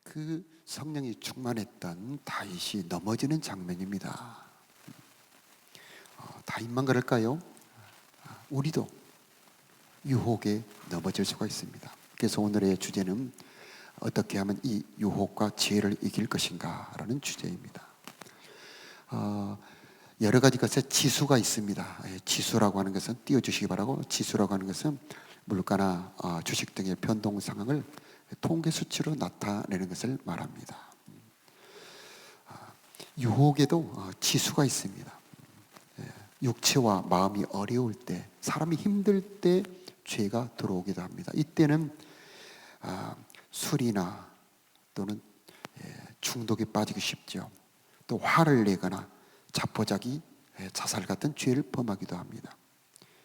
그 성령이 충만했던 다윗이 넘어지는 장면입니다. 다윗만 그럴까요? 우리도 유혹에 넘어질 수가 있습니다. 그래서 오늘의 주제는 어떻게 하면 이 유혹과 지혜를 이길 것인가 라는 주제입니다. 여러 가지 것에 지수가 있습니다. 지수라고 하는 것은 띄워주시기 바라고, 지수라고 하는 것은 물가나 주식 등의 변동 상황을 통계 수치로 나타내는 것을 말합니다. 유혹에도 지수가 있습니다. 육체와 마음이 어려울 때, 사람이 힘들 때 죄가 들어오기도 합니다. 이때는 술이나 또는 중독에 빠지기 쉽죠. 또 화를 내거나 자포자기, 자살 같은 죄를 범하기도 합니다.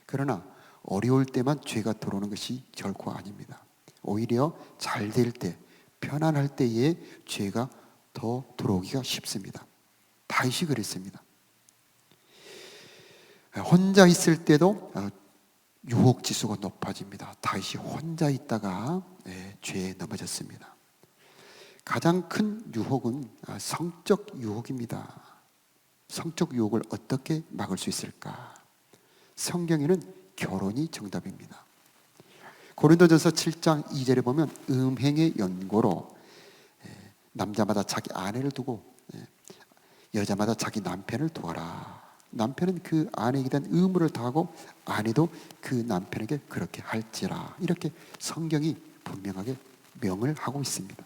그러나 어려울 때만 죄가 들어오는 것이 결코 아닙니다. 오히려 잘 될 때, 편안할 때에 죄가 더 들어오기가 쉽습니다. 다윗이 그랬습니다. 혼자 있을 때도 유혹 지수가 높아집니다. 다윗이 혼자 있다가 죄에 넘어졌습니다. 가장 큰 유혹은 성적 유혹입니다. 성적 유혹을 어떻게 막을 수 있을까? 성경에는 결혼이 정답입니다. 고린도전서 7장 2절에 보면 음행의 연고로 남자마다 자기 아내를 두고 여자마다 자기 남편을 두어라. 남편은 그 아내에게 대한 의무를 다하고 아내도 그 남편에게 그렇게 할지라. 이렇게 성경이 분명하게 명을 하고 있습니다.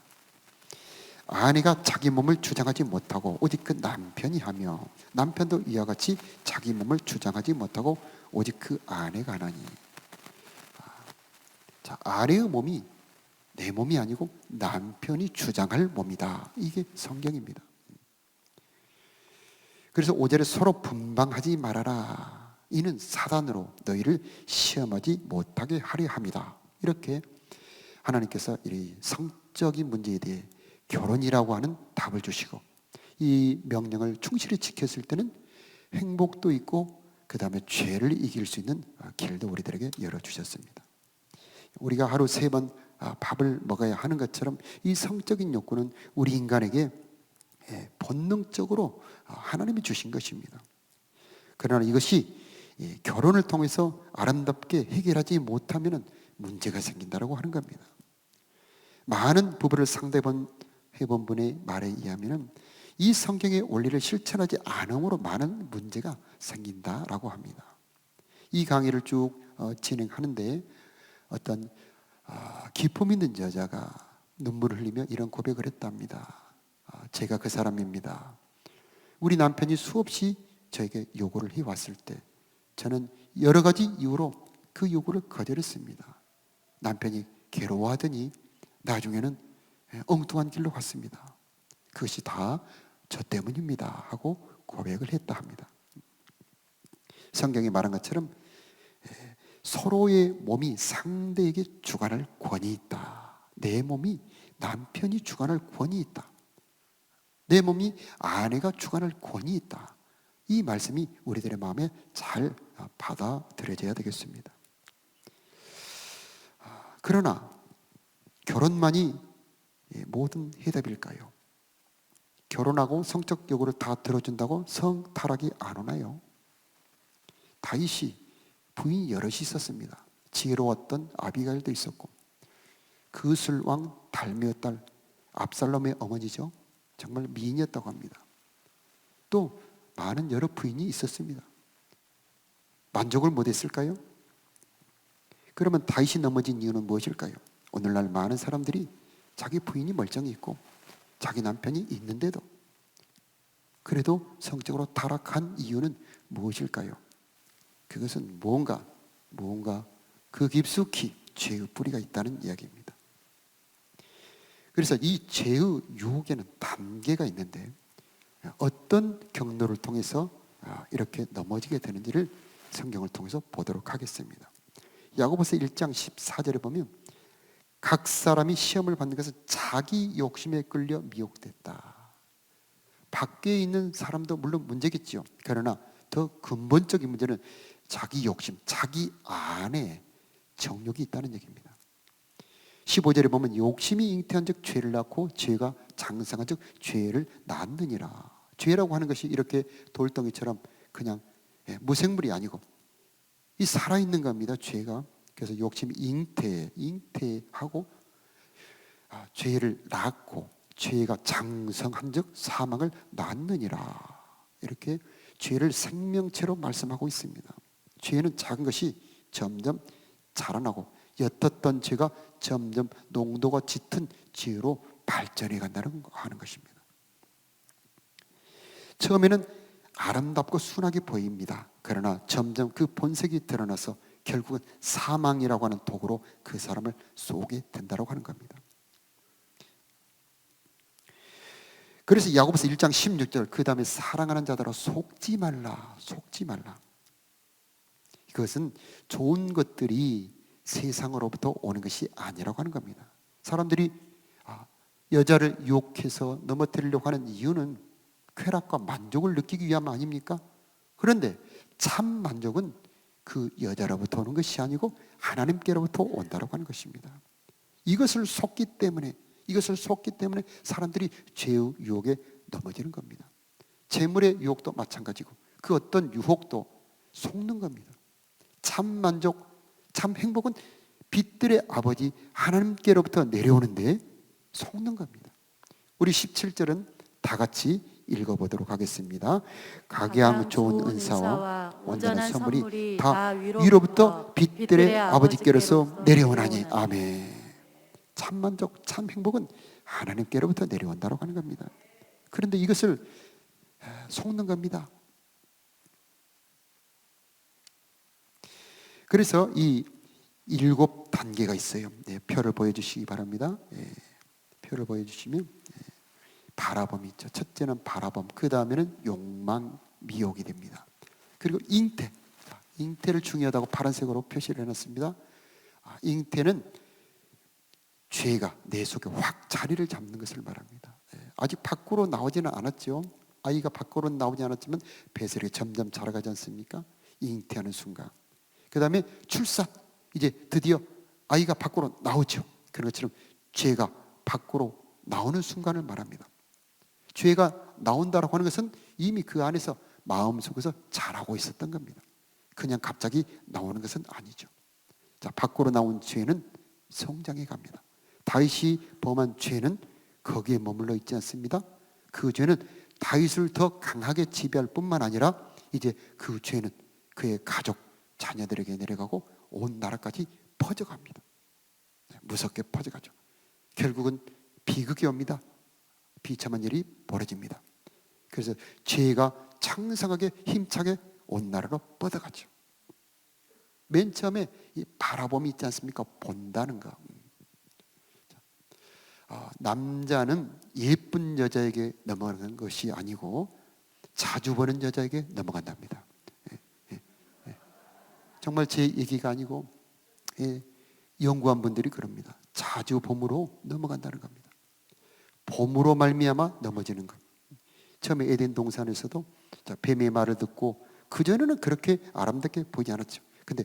아내가 자기 몸을 주장하지 못하고 오직 그 남편이 하며, 남편도 이와 같이 자기 몸을 주장하지 못하고 오직 그 아내가 하나니. 자, 아내의 몸이 내 몸이 아니고 남편이 주장할 몸이다. 이게 성경입니다. 그래서 5절에 서로 분방하지 말아라. 이는 사단으로 너희를 시험하지 못하게 하려 함이다. 이렇게 하나님께서 이 성적인 문제에 대해 결혼이라고 하는 답을 주시고, 이 명령을 충실히 지켰을 때는 행복도 있고 그 다음에 죄를 이길 수 있는 길도 우리들에게 열어주셨습니다. 우리가 하루 3번 밥을 먹어야 하는 것처럼 이 성적인 욕구는 우리 인간에게 본능적으로 하나님이 주신 것입니다. 그러나 이것이 결혼을 통해서 아름답게 해결하지 못하면 문제가 생긴다고 하는 겁니다. 많은 부부를 상대해본 분의 말에 의하면 이 성경의 원리를 실천하지 않음으로 많은 문제가 생긴다라고 합니다. 이 강의를 쭉 진행하는데 어떤 기품 있는 여자가 눈물을 흘리며 이런 고백을 했답니다. 제가 그 사람입니다. 우리 남편이 수없이 저에게 요구를 해왔을 때 저는 여러 가지 이유로 그 요구를 거절했습니다. 남편이 괴로워하더니 나중에는 엉뚱한 길로 갔습니다. 그것이 다 저 때문입니다 하고 고백을 했다 합니다. 성경이 말한 것처럼 서로의 몸이 상대에게 주관할 권위 있다. 내 몸이 남편이 주관할 권위 있다. 내 몸이 아내가 주관할 권위 있다. 이 말씀이 우리들의 마음에 잘 받아들여져야 되겠습니다. 그러나 결혼만이 모든 해답일까요? 결혼하고 성적 요구를 다 들어준다고 성타락이 안 오나요? 다윗이 부인이 여럿이 있었습니다. 지혜로웠던 아비가일도 있었고, 그술왕 달메의 딸 압살롬의 어머니죠. 정말 미인이었다고 합니다. 또 많은 여러 부인이 있었습니다. 만족을 못했을까요? 그러면 다윗이 넘어진 이유는 무엇일까요? 오늘날 많은 사람들이 자기 부인이 멀쩡히 있고 자기 남편이 있는데도 그래도 성적으로 타락한 이유는 무엇일까요? 그것은 뭔가 그 깊숙이 죄의 뿌리가 있다는 이야기입니다. 그래서 이 죄의 유혹에는 단계가 있는데 어떤 경로를 통해서 이렇게 넘어지게 되는지를 성경을 통해서 보도록 하겠습니다. 야고보서 1장 14절에 보면 각 사람이 시험을 받는 것은 자기 욕심에 끌려 미혹됐다. 밖에 있는 사람도 물론 문제겠죠. 그러나 더 근본적인 문제는 자기 욕심, 자기 안에 정욕이 있다는 얘기입니다. 15절에 보면 욕심이 잉태한 즉 죄를 낳고 죄가 장성한 즉 죄를 낳느니라. 죄라고 하는 것이 이렇게 돌덩이처럼 그냥 무생물이 아니고 이 살아있는 겁니다. 죄가. 그래서 욕심이 잉태하고 죄를 낳고 죄가 장성한 즉 사망을 낳느니라. 이렇게 죄를 생명체로 말씀하고 있습니다. 죄는 작은 것이 점점 자라나고 옅었던 죄가 점점 농도가 짙은 죄로 발전해 간다는 하는 것입니다. 처음에는 아름답고 순하게 보입니다. 그러나 점점 그 본색이 드러나서 결국은 사망이라고 하는 독으로 그 사람을 쏘게 된다고 하는 겁니다. 그래서 야고보서 1장 16절 그 다음에 사랑하는 자들아 속지 말라. 그것은 좋은 것들이 세상으로부터 오는 것이 아니라고 하는 겁니다. 사람들이 여자를 유혹해서 넘어뜨리려고 하는 이유는 쾌락과 만족을 느끼기 위함 아닙니까? 그런데 참 만족은 그 여자로부터 오는 것이 아니고 하나님께로부터 온다고 하는 것입니다. 이것을 속기 때문에 사람들이 죄의 유혹에 넘어지는 겁니다. 재물의 유혹도 마찬가지고 그 어떤 유혹도 속는 겁니다. 참 만족, 참 행복은 빛들의 아버지 하나님께로부터 내려오는데 속는 겁니다. 우리 17절은 다 같이 읽어보도록 하겠습니다. 각양 좋은 은사와 온전한 선물이 다 위로부터 빛들의 아버지께로서 내려오나니. 아멘. 참 만족, 참 행복은 하나님께로부터 내려온다고 하는 겁니다. 그런데 이것을 속는 겁니다. 그래서 이 7단계가 있어요. 표를 보여주시기 바랍니다. 표를 보여주시면 바라봄이 있죠. 첫째는 바라봄, 그 다음에는 욕망, 미혹이 됩니다. 그리고 잉태를 중요하다고 파란색으로 표시를 해놨습니다. 잉태는 죄가 내 속에 확 자리를 잡는 것을 말합니다. 아직 밖으로 나오지는 않았죠. 아이가 밖으로 나오지 않았지만 배설이 점점 자라가지 않습니까? 잉태하는 순간. 그 다음에 출산, 이제 드디어 아이가 밖으로 나오죠. 그런 것처럼 죄가 밖으로 나오는 순간을 말합니다. 죄가 나온다고 하는 것은 이미 그 안에서 마음속에서 자라고 있었던 겁니다. 그냥 갑자기 나오는 것은 아니죠. 자, 밖으로 나온 죄는 성장해 갑니다. 다윗이 범한 죄는 거기에 머물러 있지 않습니다. 그 죄는 다윗을 더 강하게 지배할 뿐만 아니라 이제 그 죄는 그의 가족, 자녀들에게 내려가고 온 나라까지 퍼져갑니다. 무섭게 퍼져가죠. 결국은 비극이 옵니다. 비참한 일이 벌어집니다. 그래서 죄가 창성하게 힘차게 온 나라로 뻗어가죠. 맨 처음에 이 바라봄이 있지 않습니까? 본다는 거. 남자는 예쁜 여자에게 넘어가는 것이 아니고 자주 보는 여자에게 넘어간답니다. 정말 제 얘기가 아니고 연구한 분들이 그럽니다. 자주 봄으로 넘어간다는 겁니다. 봄으로 말미암아 넘어지는 것. 처음에 에덴 동산에서도 뱀의 말을 듣고 그전에는 그렇게 아름답게 보이지 않았죠. 근데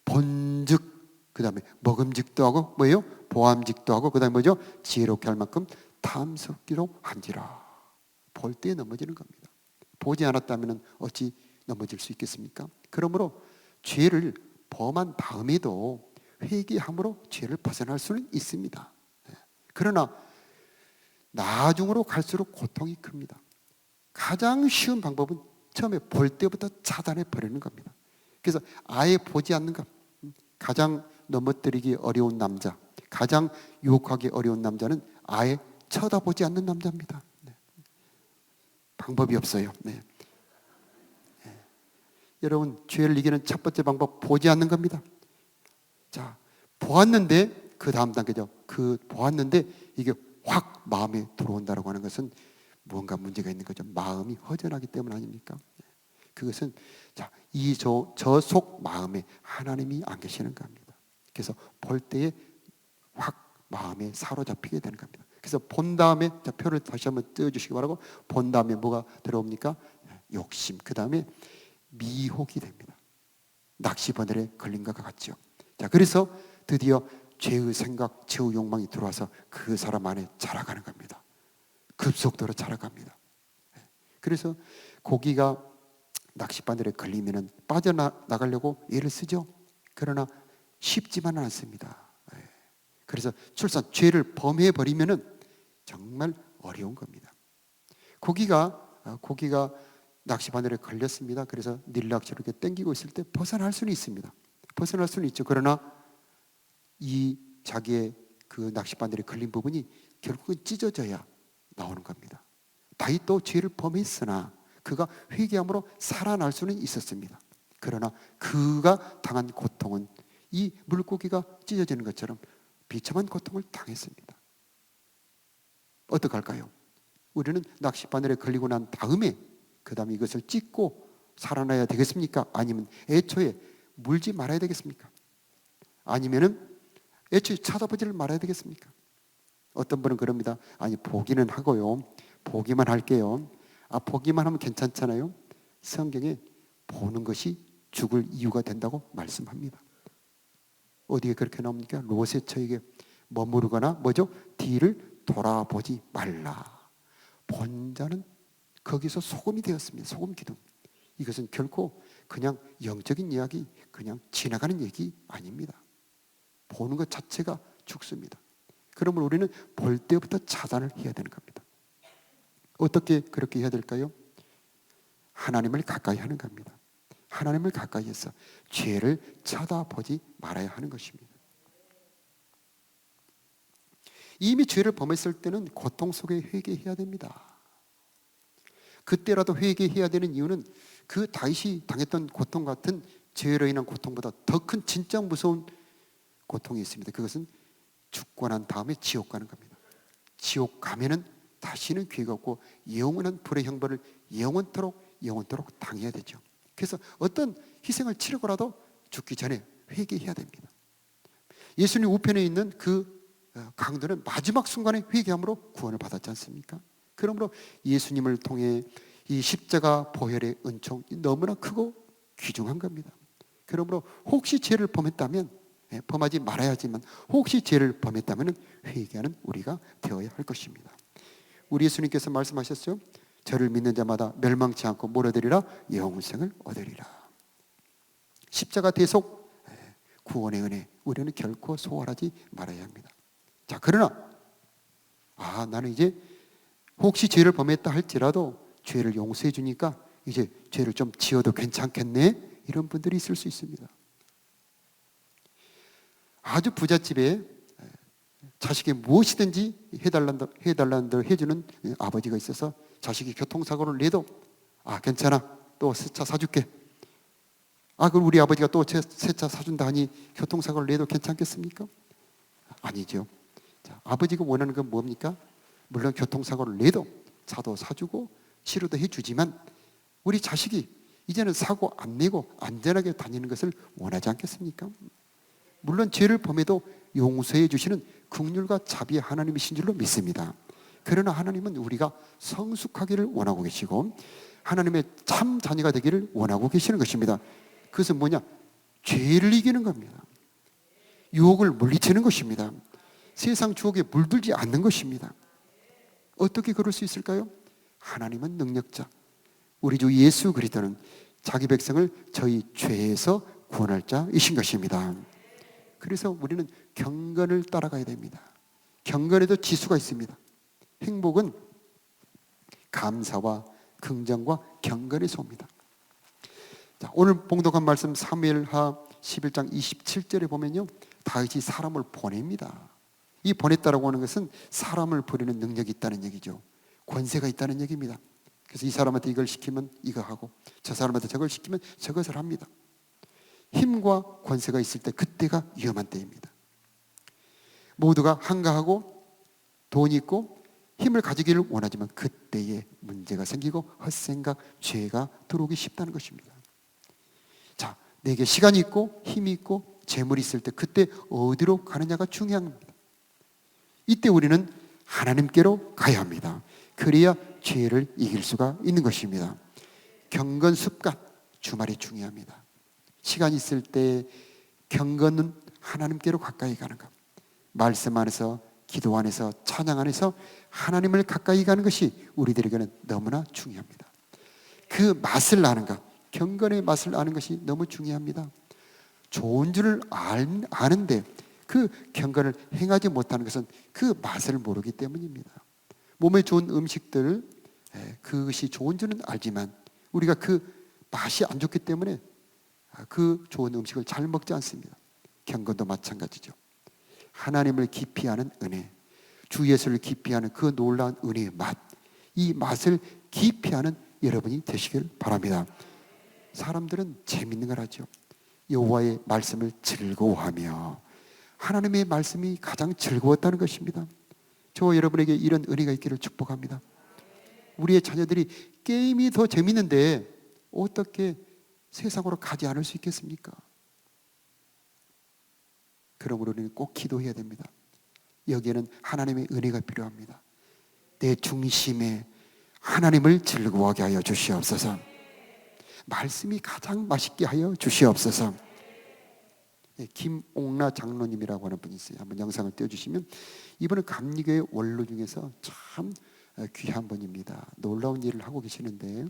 본즉 그 다음에 먹음직도 하고 뭐예요? 보암직도 하고 그 다음에 뭐죠? 지혜롭게 할 만큼 탐스럽기로 한지라. 볼 때 넘어지는 겁니다. 보지 않았다면 어찌 넘어질 수 있겠습니까? 그러므로 죄를 범한 다음에도 회개함으로 죄를 벗어날 수는 있습니다. 그러나 나중으로 갈수록 고통이 큽니다. 가장 쉬운 방법은 처음에 볼 때부터 차단해 버리는 겁니다. 그래서 아예 보지 않는 것. 가장 넘어뜨리기 어려운 남자, 가장 유혹하기 어려운 남자는 아예 쳐다보지 않는 남자입니다. 방법이 없어요. 여러분, 죄를 이기는 첫 번째 방법, 보지 않는 겁니다. 자, 보았는데 그 다음 단계죠. 보았는데 이게 확 마음에 들어온다고 하는 것은 무언가 문제가 있는 거죠. 마음이 허전하기 때문 아닙니까? 그것은 이 저 속 마음에 하나님이 안 계시는 겁니다. 그래서 볼 때에 확 마음에 사로잡히게 되는 겁니다. 그래서 본 다음에 표를 다시 한번 떼어주시기 바라고, 본 다음에 뭐가 들어옵니까? 욕심. 그 다음에 미혹이 됩니다. 낚시바늘에 걸린 것과 같죠. 자, 그래서 드디어 죄의 생각, 죄의 욕망이 들어와서 그 사람 안에 자라가는 겁니다. 급속도로 자라갑니다. 그래서 고기가 낚싯바늘에 걸리면 빠져나가려고 애를 쓰죠. 그러나 쉽지만은 않습니다. 그래서 출산, 죄를 범해버리면 정말 어려운 겁니다. 고기가 낚시바늘에 걸렸습니다. 그래서 닐락지로 이렇게 당기고 있을 때 벗어날 수는 있습니다. 벗어날 수는 있죠. 그러나 이 자기의 그 낚시바늘에 걸린 부분이 결국은 찢어져야 나오는 겁니다. 다윗도 죄를 범했으나 그가 회개함으로 살아날 수는 있었습니다. 그러나 그가 당한 고통은 이 물고기가 찢어지는 것처럼 비참한 고통을 당했습니다. 어떡할까요? 우리는 낚싯바늘에 걸리고 난 다음에 그 다음에 이것을 찢고 살아나야 되겠습니까? 아니면 애초에 물지 말아야 되겠습니까? 아니면은 애초에 찾아보지를 말아야 되겠습니까? 어떤 분은 그럽니다. 아니, 보기는 하고요. 보기만 할게요. 보기만 하면 괜찮잖아요. 성경에 보는 것이 죽을 이유가 된다고 말씀합니다. 어디에 그렇게 나옵니까? 롯의 처에게 머무르거나 뭐죠? 뒤를 돌아보지 말라. 본 자는 거기서 소금이 되었습니다. 소금 기둥. 이것은 결코 그냥 영적인 이야기, 그냥 지나가는 얘기 아닙니다. 보는 것 자체가 죽습니다. 그러면 우리는 볼 때부터 차단을 해야 되는 겁니다. 어떻게 그렇게 해야 될까요? 하나님을 가까이 하는 겁니다. 하나님을 가까이 해서 죄를 쳐다보지 말아야 하는 것입니다. 이미 죄를 범했을 때는 고통 속에 회개해야 됩니다. 그때라도 회개해야 되는 이유는 그 다윗이 당했던 고통 같은 죄로 인한 고통보다 더 큰 진짜 무서운 고통이 있습니다. 그것은 죽고 난 다음에 지옥 가는 겁니다. 지옥 가면은 다시는 기회가 없고 영원한 불의 형벌을 영원토록 당해야 되죠. 그래서 어떤 희생을 치르고라도 죽기 전에 회개해야 됩니다. 예수님 우편에 있는 그 강도는 마지막 순간에 회개함으로 구원을 받았지 않습니까? 그러므로 예수님을 통해 이 십자가 보혈의 은총 너무나 크고 귀중한 겁니다. 그러므로 혹시 죄를 범했다면, 범하지 말아야지만 혹시 죄를 범했다면 회개하는 우리가 되어야 할 것입니다. 우리 예수님께서 말씀하셨어요. 저를 믿는 자마다 멸망치 않고 뭐라되리라? 영생을 얻으리라. 십자가 대속 구원의 은혜, 우리는 결코 소홀하지 말아야 합니다. 자, 그러나 나는 이제 혹시 죄를 범했다 할지라도 죄를 용서해 주니까 이제 죄를 좀 지어도 괜찮겠네, 이런 분들이 있을 수 있습니다. 아주 부잣집에 자식이 무엇이든지 해달라는 대로 해주는 아버지가 있어서 자식이 교통사고를 내도 괜찮아, 또 새 차 사줄게. 그럼 우리 아버지가 또 새 차 사준다 하니 교통사고를 내도 괜찮겠습니까? 아니죠. 자, 아버지가 원하는 건 뭡니까? 물론 교통사고를 내도 차도 사주고 치료도 해주지만 우리 자식이 이제는 사고 안 내고 안전하게 다니는 것을 원하지 않겠습니까? 물론 죄를 범해도 용서해 주시는 긍휼과 자비의 하나님이신 줄로 믿습니다. 그러나 하나님은 우리가 성숙하기를 원하고 계시고 하나님의 참 자녀가 되기를 원하고 계시는 것입니다. 그것은 뭐냐? 죄를 이기는 겁니다. 유혹을 물리치는 것입니다. 세상 주옥에 물들지 않는 것입니다. 어떻게 그럴 수 있을까요? 하나님은 능력자, 우리 주 예수 그리스도는 자기 백성을 저희 죄에서 구원할 자이신 것입니다. 그래서 우리는 경건을 따라가야 됩니다. 경건에도 지수가 있습니다. 행복은 감사와 긍정과 경건에서 옵니다. 자, 오늘 봉독한 말씀 사무엘하 11장 27절에 보면요, 다윗이 사람을 보냅니다. 이 보냈다라고 하는 것은 사람을 부리는 능력이 있다는 얘기죠. 권세가 있다는 얘기입니다. 그래서 이 사람한테 이걸 시키면 이거 하고 저 사람한테 저걸 시키면 저것을 합니다. 힘과 권세가 있을 때 그때가 위험한 때입니다. 모두가 한가하고 돈이 있고 힘을 가지기를 원하지만 그때에 문제가 생기고 헛생각, 죄가 들어오기 쉽다는 것입니다. 자, 내게 시간이 있고 힘이 있고 재물이 있을 때 그때 어디로 가느냐가 중요한 겁니다. 이때 우리는 하나님께로 가야 합니다. 그래야 죄를 이길 수가 있는 것입니다. 경건 습관, 주말에 중요합니다. 시간 있을 때 경건은 하나님께로 가까이 가는 것. 말씀 안에서, 기도 안에서, 찬양 안에서 하나님을 가까이 가는 것이 우리들에게는 너무나 중요합니다. 그 맛을 아는 것, 경건의 맛을 아는 것이 너무 중요합니다. 좋은 줄을 아는데 그 경건을 행하지 못하는 것은 그 맛을 모르기 때문입니다. 몸에 좋은 음식들, 그것이 좋은 줄은 알지만 우리가 그 맛이 안 좋기 때문에 그 좋은 음식을 잘 먹지 않습니다. 경건도 마찬가지죠. 하나님을 깊이 아는 은혜, 주 예수를 깊이 아는 그 놀라운 은혜의 맛, 이 맛을 깊이 아는 여러분이 되시길 바랍니다. 사람들은 재밌는 걸 하죠. 여호와의 말씀을 즐거워하며, 하나님의 말씀이 가장 즐거웠다는 것입니다. 저 여러분에게 이런 은혜가 있기를 축복합니다. 우리의 자녀들이 게임이 더 재밌는데 어떻게 세상으로 가지 않을 수 있겠습니까? 그러므로 우리는 꼭 기도해야 됩니다. 여기에는 하나님의 은혜가 필요합니다. 내 중심에 하나님을 즐거워하게 하여 주시옵소서. 말씀이 가장 맛있게 하여 주시옵소서. 김옥나 장로님이라고 하는 분이 있어요. 한번 영상을 띄워주시면, 이분은 감리교의 원로 중에서 참 귀한 분입니다. 놀라운 일을 하고 계시는데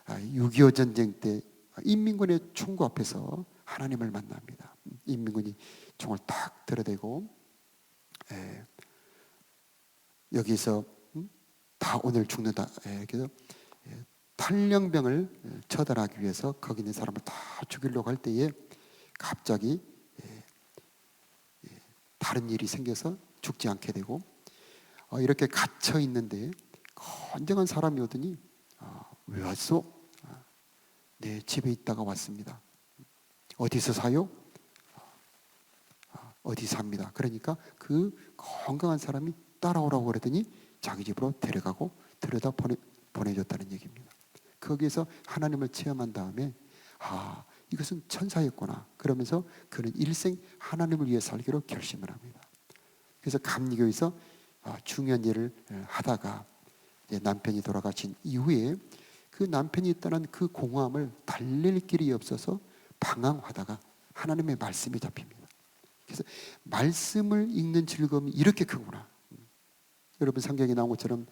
6.25 전쟁 때 인민군의 총구 앞에서 하나님을 만납니다. 인민군이 총을 탁 들어대고 여기서 다 오늘 죽는다. 그래서 탈령병을 처단하기 위해서 거기 있는 사람을 다 죽이려고 할 때에 갑자기 다른 일이 생겨서 죽지 않게 되고, 이렇게 갇혀 있는데 건장한 사람이 오더니 왜 왔소? 내 집에 있다가 왔습니다. 어디서 사요? 어디 삽니다. 그러니까 그 건강한 사람이 따라오라고 그러더니 자기 집으로 데려가고 들여다 보내줬다는 얘기입니다. 거기에서 하나님을 체험한 다음에 이것은 천사였구나. 그러면서 그는 일생 하나님을 위해 살기로 결심을 합니다. 그래서 감리교에서 중요한 일을 하다가 남편이 돌아가신 이후에 그 남편이 떠난 그 공허함을 달랠 길이 없어서 방황하다가 하나님의 말씀이 잡힙니다. 그래서 말씀을 읽는 즐거움이 이렇게 크구나. 여러분 성경에 나온 것처럼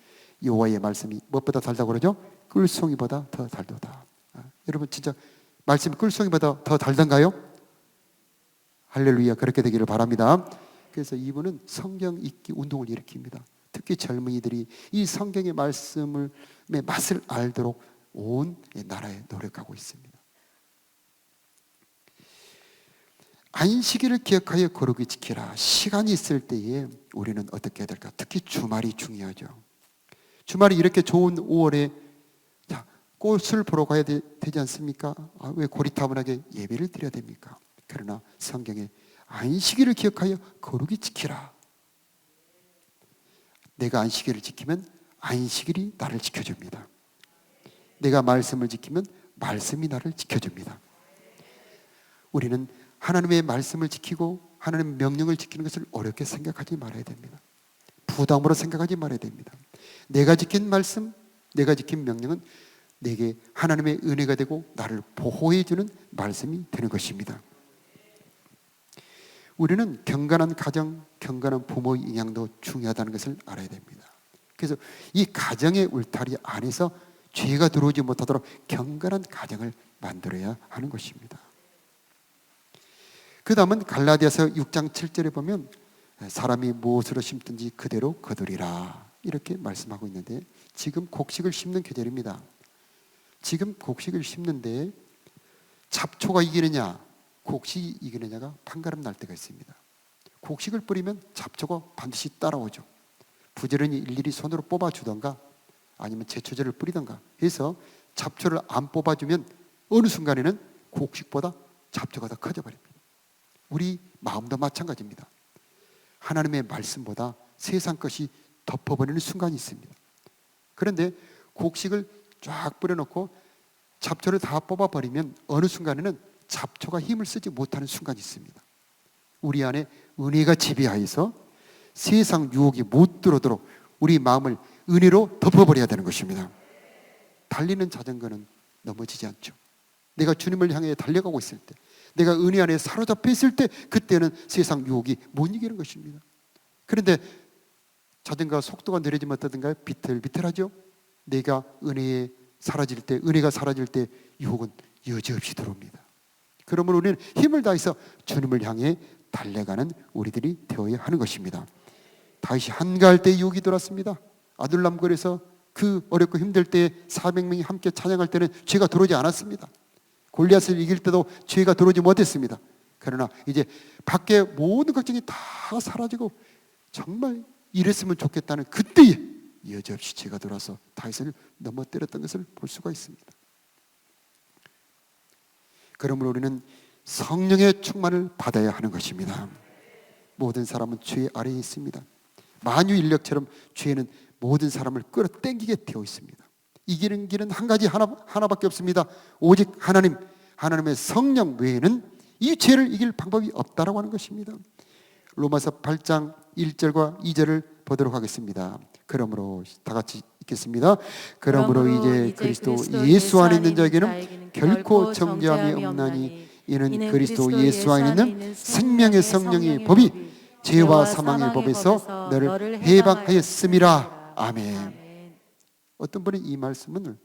여호와의 말씀이 무엇보다 달다고 그러죠? 꿀송이보다 더 달도다. 여러분 진짜 말씀이 꿀송이보다 더 달던가요? 할렐루야, 그렇게 되기를 바랍니다. 그래서 이분은 성경 읽기 운동을 일으킵니다. 특히 젊은이들이 이 성경의 말씀의 맛을 알도록 온 나라에 노력하고 있습니다. 안식일을 기억하여 거룩히 지키라. 시간이 있을 때에 우리는 어떻게 해야 될까? 특히 주말이 중요하죠. 주말이 이렇게 좋은 5월에 꽃을 보러 가야 되지 않습니까? 왜 고리타분하게 예배를 드려야 됩니까? 그러나 성경에 안식일을 기억하여 거룩히 지키라. 내가 안식일을 지키면 안식일이 나를 지켜줍니다. 내가 말씀을 지키면 말씀이 나를 지켜줍니다. 우리는 하나님의 말씀을 지키고 하나님의 명령을 지키는 것을 어렵게 생각하지 말아야 됩니다. 부담으로 생각하지 말아야 됩니다. 내가 지킨 말씀, 내가 지킨 명령은 내게 하나님의 은혜가 되고 나를 보호해 주는 말씀이 되는 것입니다. 우리는 경건한 가정, 경건한 부모의 영향도 중요하다는 것을 알아야 됩니다. 그래서 이 가정의 울타리 안에서 죄가 들어오지 못하도록 경건한 가정을 만들어야 하는 것입니다. 그 다음은 갈라디아서 6장 7절에 보면 사람이 무엇으로 심든지 그대로 거두리라 이렇게 말씀하고 있는데, 지금 곡식을 심는 계절입니다. 지금 곡식을 심는데 잡초가 이기느냐 곡식이 이기느냐가 판가름 날 때가 있습니다. 곡식을 뿌리면 잡초가 반드시 따라오죠. 부지런히 일일이 손으로 뽑아주던가 아니면 제초제를 뿌리던가 해서 잡초를 안 뽑아주면 어느 순간에는 곡식보다 잡초가 더 커져버립니다. 우리 마음도 마찬가지입니다. 하나님의 말씀보다 세상 것이 덮어버리는 순간이 있습니다. 그런데 곡식을 쫙 뿌려놓고 잡초를 다 뽑아버리면 어느 순간에는 잡초가 힘을 쓰지 못하는 순간이 있습니다. 우리 안에 은혜가 지배하여서 세상 유혹이 못 들어오도록 우리 마음을 은혜로 덮어버려야 되는 것입니다. 달리는 자전거는 넘어지지 않죠. 내가 주님을 향해 달려가고 있을 때, 내가 은혜 안에 사로잡혀 있을 때, 그때는 세상 유혹이 못 이기는 것입니다. 그런데 자전거 속도가 느려지면 어떠든가요? 비틀비틀하죠. 내가 은혜가 사라질 때 유혹은 여지없이 들어옵니다. 그러므로 우리는 힘을 다해서 주님을 향해 달려가는 우리들이 되어야 하는 것입니다. 다윗이 한가할 때 유혹이 들어왔습니다. 아둘람거리에서 그 어렵고 힘들 때 400명이 함께 찬양할 때는 죄가 들어오지 않았습니다. 골리앗을 이길 때도 죄가 들어오지 못했습니다. 그러나 이제 밖에 모든 걱정이 다 사라지고 정말 이랬으면 좋겠다는 그때에 여지없이 죄가 들어와서 다윗을 넘어뜨렸던 것을 볼 수가 있습니다. 그러므로 우리는 성령의 충만을 받아야 하는 것입니다. 모든 사람은 죄 아래에 있습니다. 만유인력처럼 죄는 모든 사람을 끌어당기게 되어 있습니다. 이기는 길은 한 가지 하나밖에 없습니다. 오직 하나님의 성령 외에는 이 죄를 이길 방법이 없다라고 하는 것입니다. 로마서 8장 1절과 2절을 보도록 하겠습니다. 그러므로 다 같이 읽겠습니다. 그러므로 이제 그리스도 예수 안에 있는 자에게는 결코 정죄함이 없나니 이는 그리스도 예수 안에 있는 생명의 성령의 법이 죄와 사망의 법에서 너를 해방하였음이라. 아멘. 어떤 분은 이 말씀을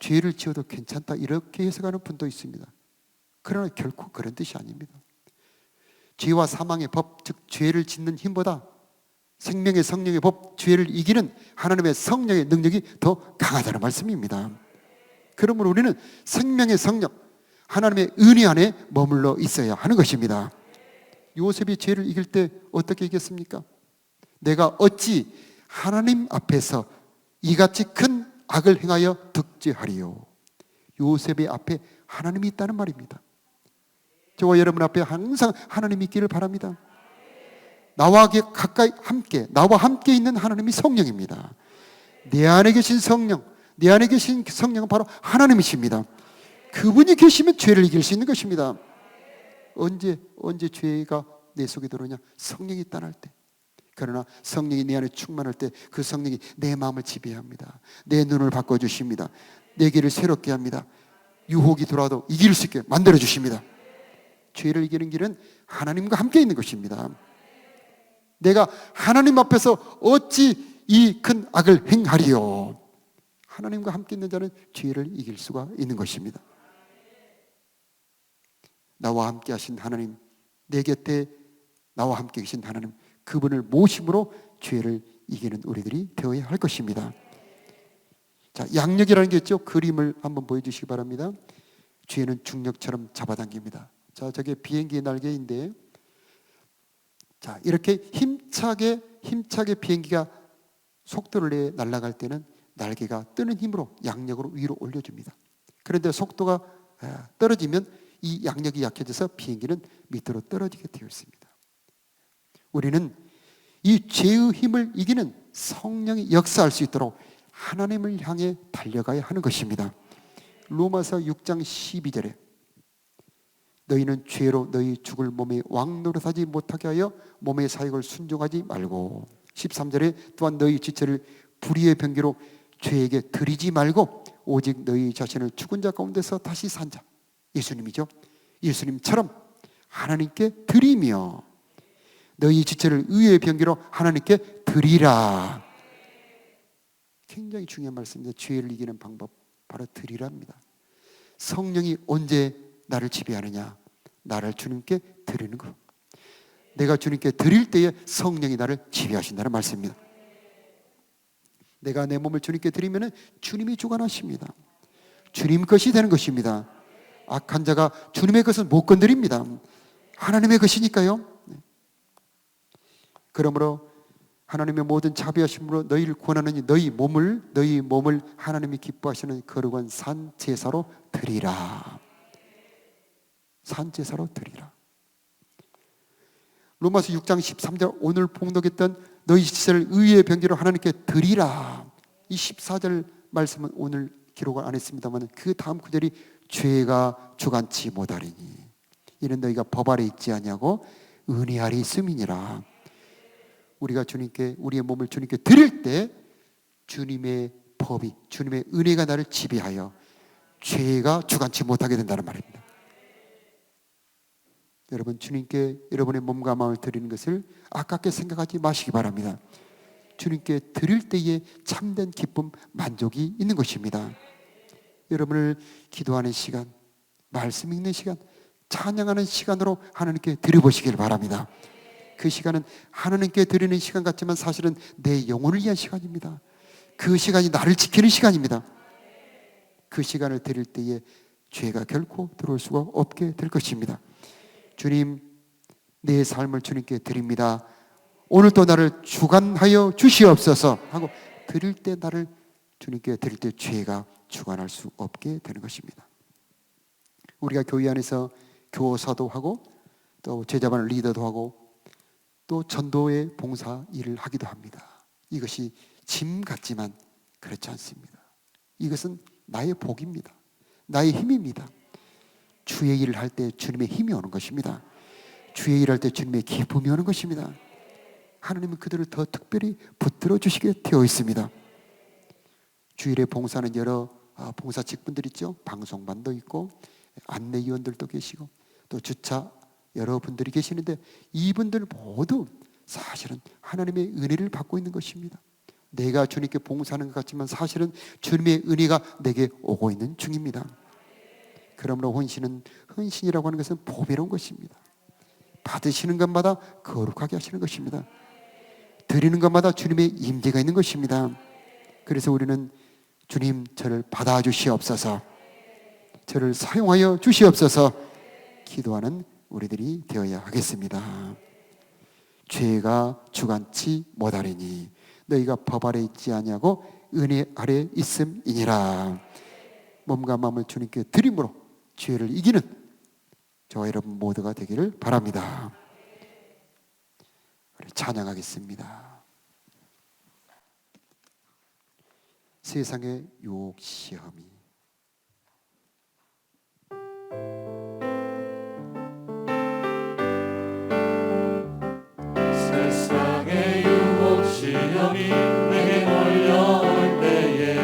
죄를 지어도 괜찮다 이렇게 해석하는 분도 있습니다. 그러나 결코 그런 뜻이 아닙니다. 죄와 사망의 법, 즉 죄를 짓는 힘보다 생명의 성령의 법, 죄를 이기는 하나님의 성령의 능력이 더 강하다는 말씀입니다. 그러므로 우리는 생명의 성령, 하나님의 은혜 안에 머물러 있어야 하는 것입니다. 요셉이 죄를 이길 때 어떻게 이겼습니까? 내가 어찌 하나님 앞에서 이같이 큰 악을 행하여 득죄하리요. 요셉의 앞에 하나님이 있다는 말입니다. 저와 여러분 앞에 항상 하나님이 있기를 바랍니다. 나와 함께 있는 하나님이 성령입니다. 내 안에 계신 성령, 내 안에 계신 성령은 바로 하나님이십니다. 그분이 계시면 죄를 이길 수 있는 것입니다. 언제 죄가 내 속에 들어오냐? 성령이 떠날 때. 그러나 성령이 내 안에 충만할 때 그 성령이 내 마음을 지배합니다. 내 눈을 바꿔주십니다. 내 길을 새롭게 합니다. 유혹이 들어와도 이길 수 있게 만들어주십니다. 죄를 이기는 길은 하나님과 함께 있는 것입니다. 내가 하나님 앞에서 어찌 이 큰 악을 행하리요. 하나님과 함께 있는 자는 죄를 이길 수가 있는 것입니다. 나와 함께 하신 하나님, 내 곁에 나와 함께 계신 하나님, 그분을 모심으로 죄를 이기는 우리들이 되어야 할 것입니다. 자, 양력이라는 게 있죠. 그림을 한번 보여주시기 바랍니다. 죄는 중력처럼 잡아당깁니다. 자, 저게 비행기의 날개인데, 자, 이렇게 힘차게 비행기가 속도를 내 날아갈 때는 날개가 뜨는 힘으로 양력으로 위로 올려줍니다. 그런데 속도가 떨어지면 이 양력이 약해져서 비행기는 밑으로 떨어지게 되어 있습니다. 우리는 이 죄의 힘을 이기는 성령이 역사할 수 있도록 하나님을 향해 달려가야 하는 것입니다. 로마서 6장 12절에 너희는 죄로 너희 죽을 몸에 왕노릇하지 못하게 하여 몸의 사역을 순종하지 말고, 13절에 또한 너희 지체를 불의의 병기로 죄에게 드리지 말고 오직 너희 자신을 죽은 자 가운데서 다시 산 자, 예수님이죠. 예수님처럼 하나님께 드리며 너희 지체를 의의 병기로 하나님께 드리라. 굉장히 중요한 말씀입니다. 죄를 이기는 방법 바로 드리랍니다. 성령이 언제 나를 지배하느냐? 나를 주님께 드리는 것. 내가 주님께 드릴 때에 성령이 나를 지배하신다는 말씀입니다. 내가 내 몸을 주님께 드리면 주님이 주관하십니다. 주님 것이 되는 것입니다. 악한 자가 주님의 것은 못 건드립니다. 하나님의 것이니까요. 그러므로 하나님의 모든 자비하심으로 너희를 구원하느니 너희 몸을 하나님이 기뻐하시는 거룩한 산 제사로 드리라. 산 제사로 드리라. 로마서 6장 13절 오늘 봉독했던 너희 지체를 의의 병기로 하나님께 드리라. 이 14절 말씀은 오늘 기록을 안 했습니다만 그 다음 구절이 죄가 주관치 못하리니 이는 너희가 법 아래 있지 아니하고 은혜 아래 있음이니라. 우리가 주님께 우리의 몸을 주님께 드릴 때 주님의 법이, 주님의 은혜가 나를 지배하여 죄가 주관치 못하게 된다는 말입니다. 여러분, 주님께 여러분의 몸과 마음을 드리는 것을 아깝게 생각하지 마시기 바랍니다. 주님께 드릴 때에 참된 기쁨, 만족이 있는 것입니다. 여러분을 기도하는 시간, 말씀 읽는 시간, 찬양하는 시간으로 하나님께 드려보시길 바랍니다. 그 시간은 하나님께 드리는 시간 같지만 사실은 내 영혼을 위한 시간입니다. 그 시간이 나를 지키는 시간입니다. 그 시간을 드릴 때에 죄가 결코 들어올 수가 없게 될 것입니다. 주님, 내 삶을 주님께 드립니다. 오늘도 나를 주관하여 주시옵소서 하고 드릴 때, 나를 주님께 드릴 때 죄가 주관할 수 없게 되는 것입니다. 우리가 교회 안에서 교사도 하고 또 제자반 리더도 하고 또 전도의 봉사 일을 하기도 합니다. 이것이 짐 같지만 그렇지 않습니다. 이것은 나의 복입니다. 나의 힘입니다. 주의 일을 할 때 주님의 힘이 오는 것입니다. 주의 일을 할 때 주님의 기쁨이 오는 것입니다. 하나님은 그들을 더 특별히 붙들어 주시게 되어 있습니다. 주일에 봉사하는 여러 봉사 직분들 있죠. 방송반도 있고 안내위원들도 계시고 또 주차 여러분들이 계시는데, 이분들 모두 사실은 하나님의 은혜를 받고 있는 것입니다. 내가 주님께 봉사하는 것 같지만 사실은 주님의 은혜가 내게 오고 있는 중입니다. 그러므로 헌신이라고 하는 것은 보배로운 것입니다. 받으시는 것마다 거룩하게 하시는 것입니다. 드리는 것마다 주님의 임재가 있는 것입니다. 그래서 우리는 주님, 저를 받아주시옵소서, 저를 사용하여 주시옵소서 기도하는 우리들이 되어야 하겠습니다. 죄가 주관치 못하리니 너희가 법 아래 있지 아니하고 은혜 아래 있음이니라. 몸과 마음을 주님께 드림으로 죄를 이기는 저와 여러분 모두가 되기를 바랍니다. 우리 찬양하겠습니다. 세상의 유혹 시험이 세상의 유혹 시험이 내게 몰려올 때에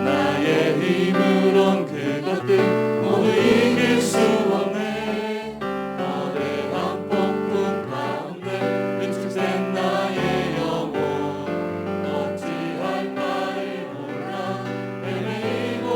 나의 힘으론 그것들 모두 이길 수 없네. 거대한 폭풍 가운데 위축된 나의 영혼 어찌할 바를 몰라 헤매이고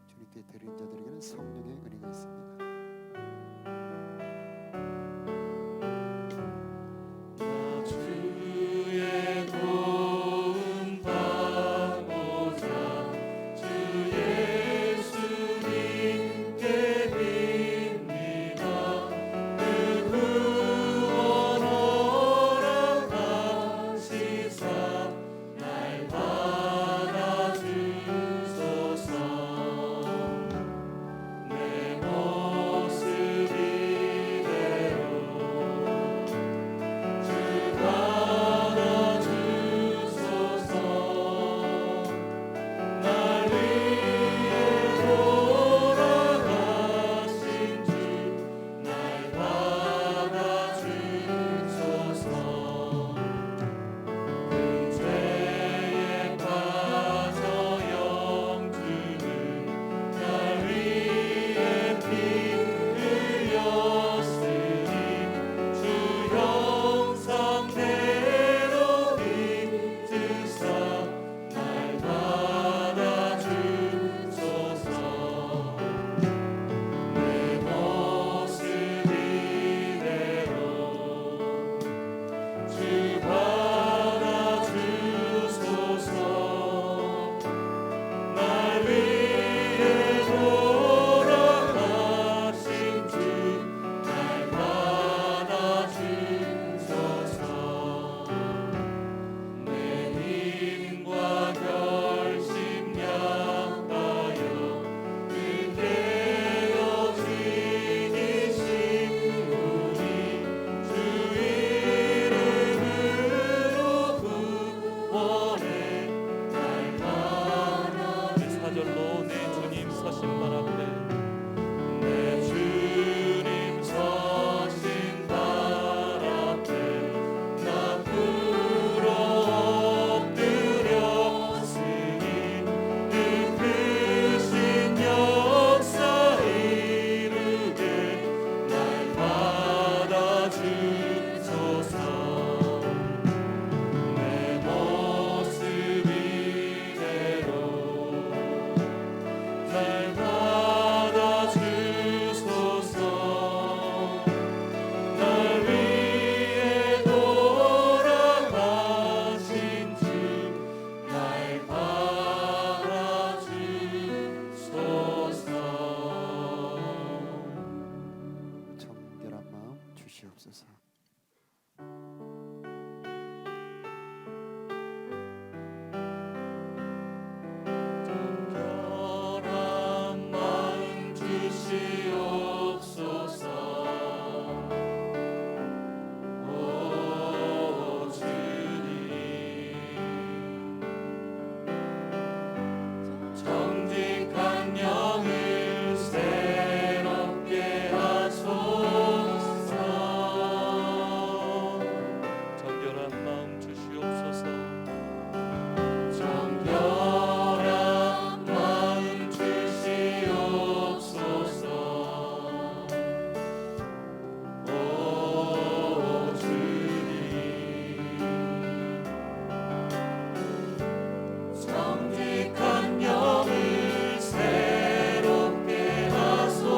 주님께 드리는 자들에게는 성령의 은혜가 있습니다. 주의 도움 받고자 주 예수님께 빕니다. 그 구원 허락하시사 날 받아주소서. 내 모습 이대로 주 받아주소서. 날 위해 돌아가신 주 날 받아주소서. 죄에 빠져 영주는 날 위해 피 흘렸으니 주 형상대로 빚으사 날 받아주소서. 내 모습 이대로 주 받아주소서. 날 위해 돌아가신 주 날 받아주소서. 내 힘과 결심 약하여 그대여 지니신 분이 주 이름으로 구원해 날 받아. 내 사절로 내 주님 서신 발 앞에 내 주님 서신 발 앞에 나 불어 엎드렸으니 그 크신 역사 이루게 날 받아주소서. 내 모습 이대로 날 받아주소서. 날 위해 돌아가신 주 날 받아주소서. 정결한 마음 주시옵소서. 정결한 마음 주시옵소서. 오 주님, 정직한 영을 새롭게 하소서. 정결한 마음 주시옵소서. 정결한 마음 주시옵소서. 오 주님, 정직한 영을 새롭게 하소서.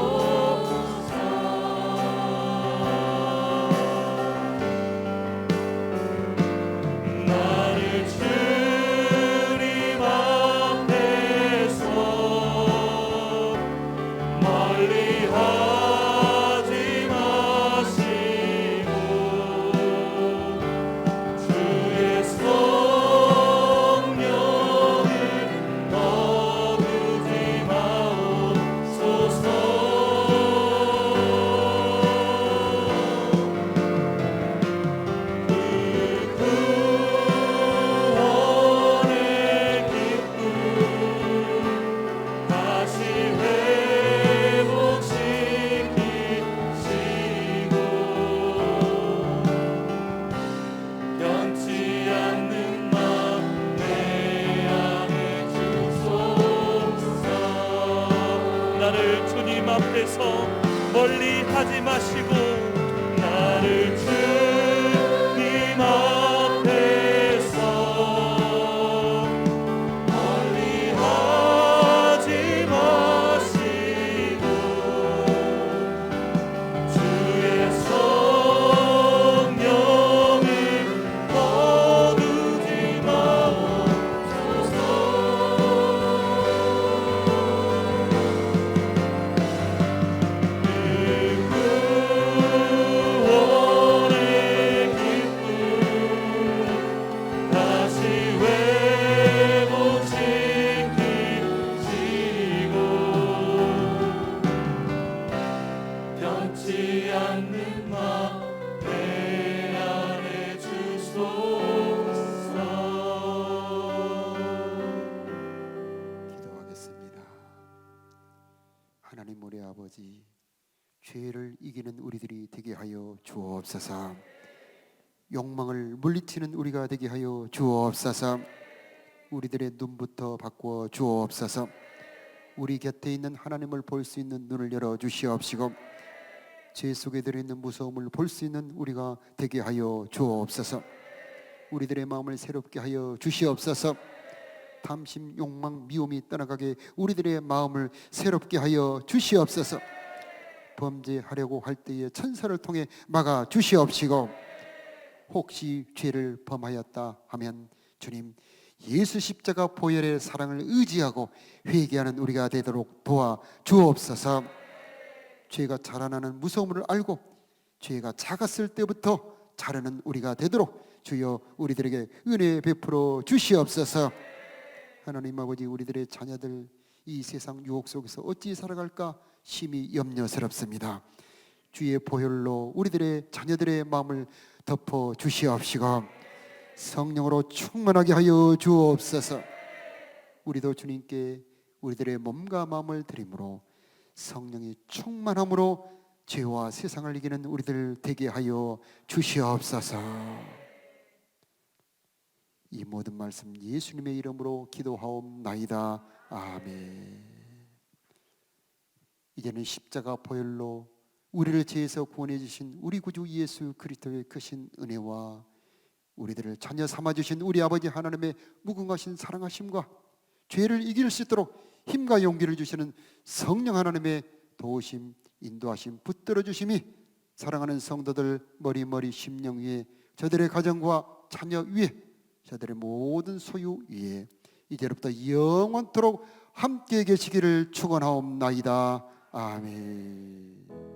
나를 주님 앞에서 멀리 하지 마시고 주의 성령을 거두지 마옵소서. 그 구원의 기쁨 다시 회복시키시고 변치 않는 맘 내 안에 주소서. 나를 주님 앞에서 멀리 하지 마시고 나를 주님 앞에서 멀리 하지 하나님 우리 아버지, 죄를 이기는 우리들이 되게 하여 주옵소서. 욕망을 물리치는 우리가 되게 하여 주옵소서. 우리들의 눈부터 바꾸어 주옵소서. 우리 곁에 있는 하나님을 볼 수 있는 눈을 열어 주시옵시고, 죄 속에 들어있는 무서움을 볼 수 있는 우리가 되게 하여 주옵소서. 우리들의 마음을 새롭게 하여 주시옵소서. 탐심, 욕망, 미움이 떠나가게 우리들의 마음을 새롭게 하여 주시옵소서. 범죄하려고 할 때에 천사를 통해 막아 주시옵시고, 혹시 죄를 범하였다 하면 주님, 예수 십자가 보혈의 사랑을 의지하고 회개하는 우리가 되도록 도와 주옵소서. 죄가 자라나는 무서움을 알고 죄가 작았을 때부터 자라는 우리가 되도록 주여 우리들에게 은혜 베풀어 주시옵소서. 하나님 아버지, 우리들의 자녀들 이 세상 유혹 속에서 어찌 살아갈까 심히 염려스럽습니다. 주의 보혈로 우리들의 자녀들의 마음을 덮어 주시옵시고, 성령으로 충만하게 하여 주옵소서. 우리도 주님께 우리들의 몸과 마음을 드림으로 성령이 충만함으로 죄와 세상을 이기는 우리들 되게 하여 주시옵소서. 이 모든 말씀 예수님의 이름으로 기도하옵나이다. 아멘. 이제는 십자가 보혈로 우리를 죄에서 구원해 주신 우리 구주 예수 그리스도의 크신 은혜와 우리들을 자녀 삼아 주신 우리 아버지 하나님의 무궁하신 사랑하심과 죄를 이길 수 있도록 힘과 용기를 주시는 성령 하나님의 도우심, 인도하심, 붙들어 주심이 사랑하는 성도들 머리 심령 위에, 저들의 가정과 자녀 위에, 저들의 모든 소유 위에 이제로부터 영원토록 함께 계시기를 축원하옵나이다. 아멘.